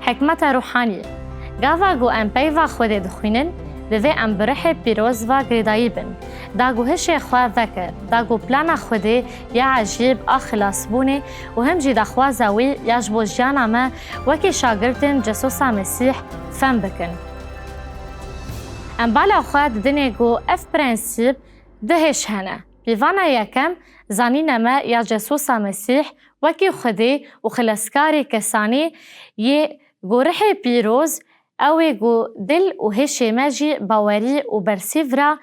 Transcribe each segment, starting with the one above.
حکمت روحانی گاوا گو ام پیوا خود دخوینن دوی ام برح پیروز و گریدایی بن داگو هش خواه وکر داگو پلان خوده یا عجیب آخلاص بونه و هم جی دخواه زوی یا جبو جانا ما وکی شاگردن جسوسا مسیح فهم بکن. ام بالا خواه دنه گو اف پرنسیب دهش هنه بیوانا یکم زانین ما یا جسوسا مسیح وکی خوده و خلصکاری کسانی یه گو رح پیروز اوه گو دل و هشي ماجي باوري و برسيفرا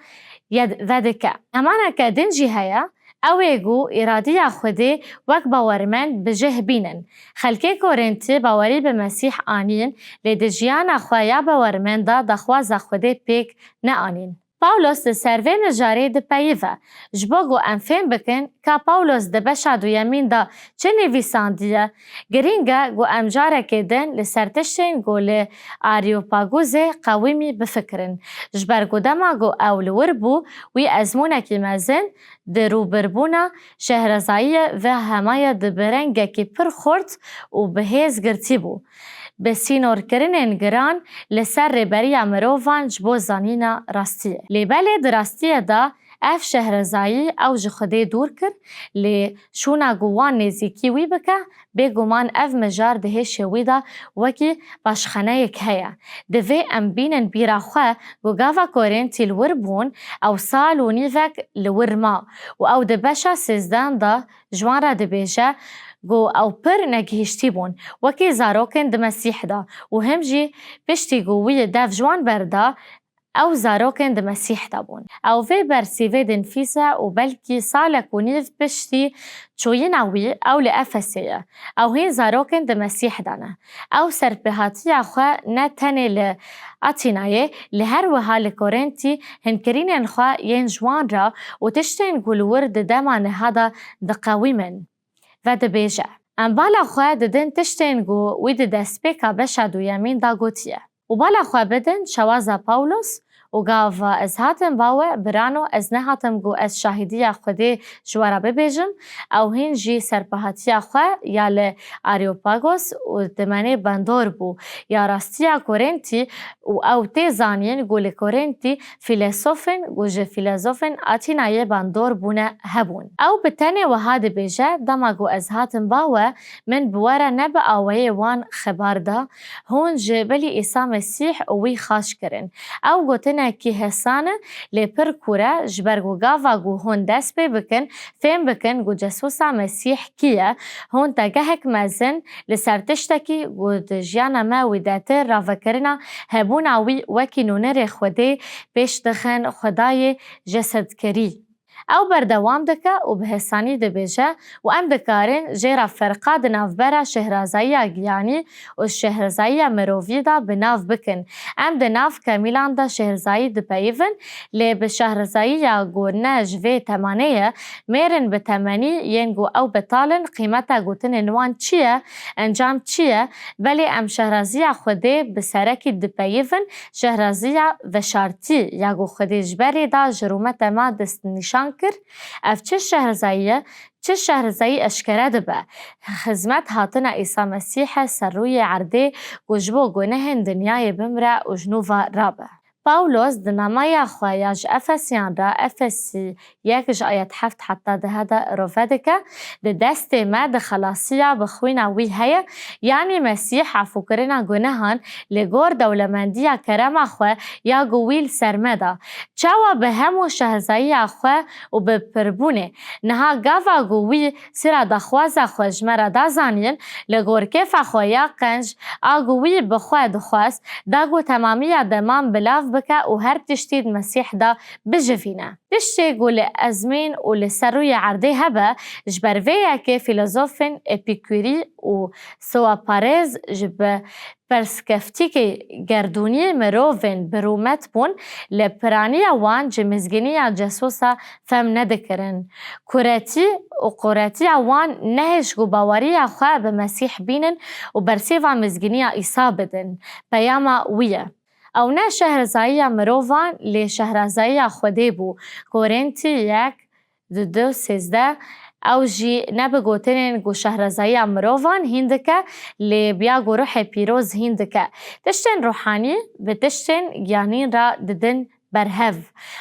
يد ذادكا. همانا كدنجي هيا اوه گو إرادية خودي وك باورمند بجه بينن. خلقه كورنتي باوري بمسيح آنين لدجيانا خوايا باورمند دا دخواز خودي بيك نآنين. باولوس لسروه نجاره ده پیوه. جباگو انفهم بکن که باولوس ده بشد و یمین ده چه نویساندیه گرینگه گو امجاره کدن لسرتشتین گو لآریوپاگوز قویمی بفکرن. جبرگو دما گو اول وربو وی ازمونه که مزن ده روبربونه شهرزایی و همه ده برنگه که پر خورد و بهیز گرتی بو. بسینور کرنن گران لسر بریا مروفان جبو زانینا راستیه. لیباله درستیه دا اف شهرزایی او جخده دور کر لی شونا گوان نزیکی وی بکه بگومان اف مجار ده شوی دا وکی باشخانه یک هیا. دوی ام بینن بیرا خواه گو گاوا کورنتی لور بون او سال و نیوک لور ما و او ده بشا سیزدان دا جوان را ده بیجه گو او پر نگهشتی بون وکی زاروکن ده مسیح دا و هم جی پشتی گووی دف جوان بردا او زاروکن ده مسیح دا بون او وی برسیوه دنفیسه و بلکی سالک و نیف پشتی چویناوی او لأفسیه او هین زاروکن ده مسیح دانه او سرپهاتی خواه نتنه لأتینایه لهر وها لکورنتی هنکرین خواه ین جوان را و تشتین گلور ده دمان هادا ده قویمن و ده بیجه. ام بالا خواه ددن تشتین گو وی ده دسپیکا بشد و یمین دا گوتیه. و بالا خواه بدن شوازا پاولوس و گاو از هاتم باوه برانو از نهاتم گو از شاهدی خودی جوارا ببیجم او هین جی سرپهاتی خواه یا لآریوپاگوس و دمانه بندور بو یا راستیا کورنتی و او تیزانین گو لکورنتی فیلسوفن گو جه فیلسوفن آتینای بندور بونه هبون. او بتنه و هاد بیجه دما گو از هاتم باوه من بواره نبا آوه وان خبار دا هون جه بلی ایسا مسیح وی خاش کرن. او گوتنه کی حسانه لپر کوره جبرگو گاوا گو هون دست بکن فهم بکن گو جسوسا مسیح کیه هون تگهک مزن لسرتشتکی گو دجیانا ما ویداتر رافکرنا هبونا وی وکی نونر خوده پیش دخن خدای جسد کری. او بردوام دکه و به حسانی ده بیجه و ام دکارن جیرا فرقا ده نافبرا شهرزایی گیانی و شهرزایی مرووی دا بناف بکن. ام ده ناف کمیلان دا شهرزایی ده پیون لی به شهرزایی گونه جوه تمانیه میرن به تمانی ینگو او بطالن قیمتا گوتن نوان چیه انجام چیه ولی ام شهرزایی خوده بسرکی ده پیون شهرزایی و شارتی یاگو خوده جبری دا جرومت ما دست نشان کر اف چه شهرزاییه چه شهرزایی اشکره دبه خدمت هاتنا عیسی مسیح سر روی عرده گجبو گنهن دنیای بمره و جنوبا رابه. باولوس دنامای خواهیج افسیان را افسی یکج آیت هفت حتی ده هده روفدکه ده دست ما ده خلاصیه بخوینا وی هیا یعنی مسیح عفو کرنا گناهان لگور دولمندی کرم خواه یا گویل سرمده چاوا به همو شهرزایی خواه و به پربونه نها گاوا گوی سرا دخواز خواه جمره دا زانین لگور کف خواه یا قنج آگوی بخواه دخواست داگو تمامی دمان بلاف بکه و هر تشتید مسیح دا بجفینه. تشتی گول ازمین و لسروی عرده هبه جبرویه که فیلسوفن اپیکوری و سوپارز جب پرسکفتیک گردونی مروفن برومت بون لپرانی وان جمزگینی جسوسا فهم ندکرن. کورتی و قورتی وان نهش گو باوری خواه به مسیح بینن و برسیوان مزگینی ایسا بدن. پیاما ویه. او نه شهرزایی مروفان لی شهرزایی خوده بو. کورنتی یک دو سیزده او جی نبگوتنین گو شهرزایی مروفان هندکه لی بیا گو روح پیروز هندکه تشتن روحانی به تشتن گیانین را ددن برهف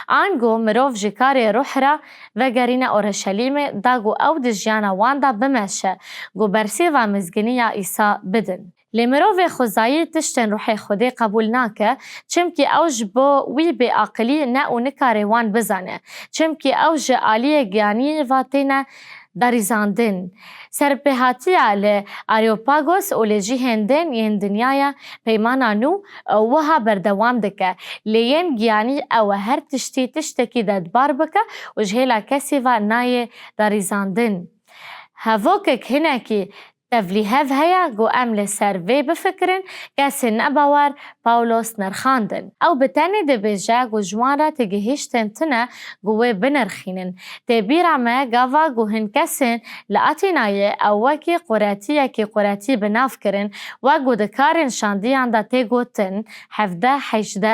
آنگو مروف جکار روح را وگرین اورشلیم دا گو او دجیانا واندا بمشه گو برسی و مزگنی ایسا بدن لی مروف خوزایی تشتن روح خودی قبول ناکه چمکی اوج بو وی بی عقلی نه و نکاره وان بزانه چمکی اوج آلی گیانی و تینه داریزاندن سرپهاتی ل آریوپاگوس و لجی هندن ین دنیای پیمانا نو وها بردوام دکه لین گیانی او هر تشتکی دادبار بکه و جهیلا کسی و نای داریزاندن هفوکک هنکی تفلیهف هیا گو امل سروی بفکرن کسی نباور پاولوس نرخاندن او بتانی ده بیجا گو جوان را تگهیشتن تنه گوه بنرخینن ده بیرامه گاوا گو هن کسین لاتینای او وکی قراتی بناف کرن و گو دکارن شاندیان دا تیگو تن 17-18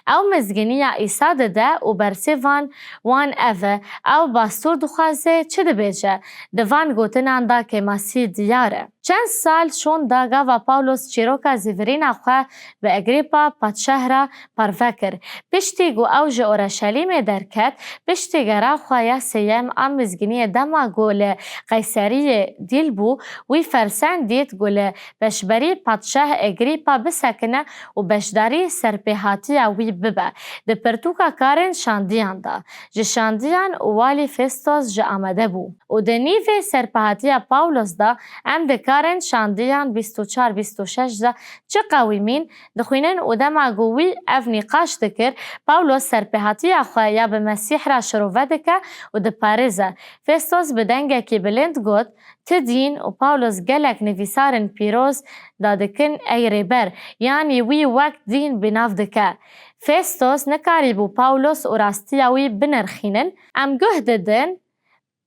او مزگینی ایساد ده و برسیوان وان اوه او باستور دخوازه چه ده بیجا دوان گوتنان دا که ماسی دیاره چند سال شون داگا و پاولوس چیروکا زیورین اخواه به اگریپا پادشاه پروکر پشتی گو اوج اورشلیم درکت پشتی گرا خواه سیم آمزگینی دما گول قیصری دیل بو وی فرسان دید گول بشبری پادشاه اگریپا بسکنه و بشداری سرپیهاتی وی ببه ده پرتوکا کارن شاندیان دا جه شاندیان والی فستوس جه آمده بو و ده نیو سرپیهاتی پاولوس دا ام ده کارن شاندیان 24-26 دا چه قویمین دخوینن و دما گوی اف نقاش دکر پاولوس سرپیهاتی اخواه یا به مسیح را شروع دکه و ده پارزه فستوس بدنگه که بلند گوت تدین و پاولوس گلک نویسارن پیروز دادکن ای ریبر یعنی وی وقت دین بناف دکه فستوس نکاری بو پاولوس و راستیاوی بنرخینن ام گه ددن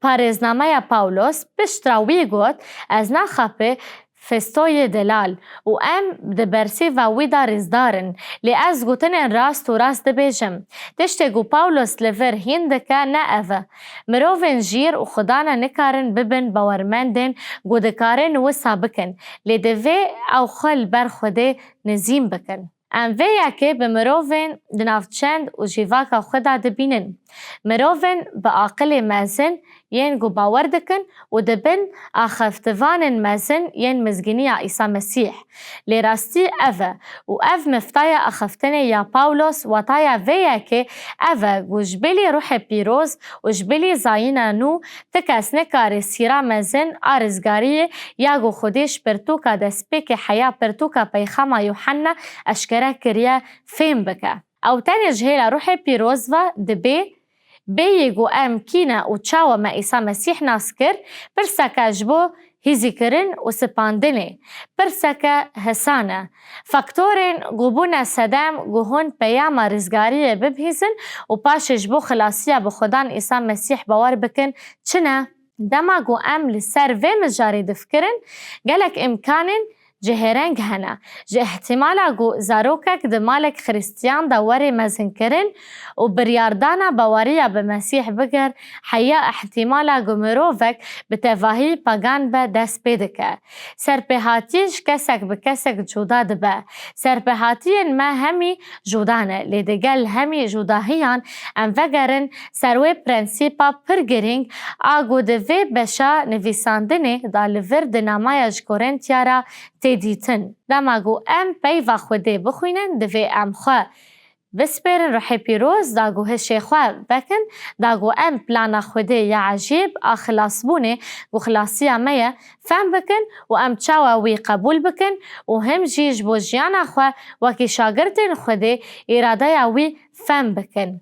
پارزنامه پاولوس پشتراوی گوت از نخپه فستوی دلال و ام ده برسی و وی دا رزدارن لی از گوتن راست و راست بیجم تشتگو پاولوس لفر هندکه نه اوه مروفن جیر و خدانا نکارن ببن باورمندن گو دکارن و سابکن لی دوی او خل بر خوده نزیم بکن ام ویا که به مروفن دنافچند و جیواکا خدا دبینن مروفن با عقل مازن ین گو باور دکن و دبن آخفتوان مازن ین مزگینی عیسی مسیح لی راستی اوه و اف مفتای آخفتن یا پاولوس و تایا ویا که اوه گو جبلی روح پیروز و جبلی زاین نو تکس نکار سیرا مازن آرزگاری یا گو خودش پرتوکا دسپیک حیا پرتوکا پیخاما یوحنا اشکره کریا فیم بکه او تانی جهیل روح پیروز و دبی بیگو ام کینه و چاو ما عیسی مسیح ناس کر پرسکه جبو هیزی کرن و سپاندنه پرسکه حسانه فاکتورین گوبون سدام گوهن پیام رزگاری ببهیزن و پاش جبو خلاصیه بخودان عیسی مسیح باور بکن چنه دما گو ام لسر و مجاری دفکرن گلک امکانن جهرنگ هنه جه احتمالا گو زاروکک ده مالک خریستیان دا وری مزن کرن و بریاردانا باوریا به مسیح بگر حیا احتمالا گو مروفک به تواهی پاگان به دست پیدکه سرپیهاتیش کسک به کسک جودا دبه سرپیهاتین ما همی جودانه لیدگل همی جوداهیان ام وگرن سروی پرنسیپا پرگرینگ آگو ده وی بشا نویساندنه دا لور دنامایج کورنتیارا تیدیتن دما گو ام پی و خوده بخوینن دوی ام خواه بسپرن روح پیروز دا گو هشی خواه بکن دا گو ام پلانا خوده یا عجیب آخلاص بونه گو خلاصی امه فهم بکن و ام چاوا وی قبول بکن و هم جیج بو جیانا خواه وکی شاگردن خوده اراده وی فهم بکن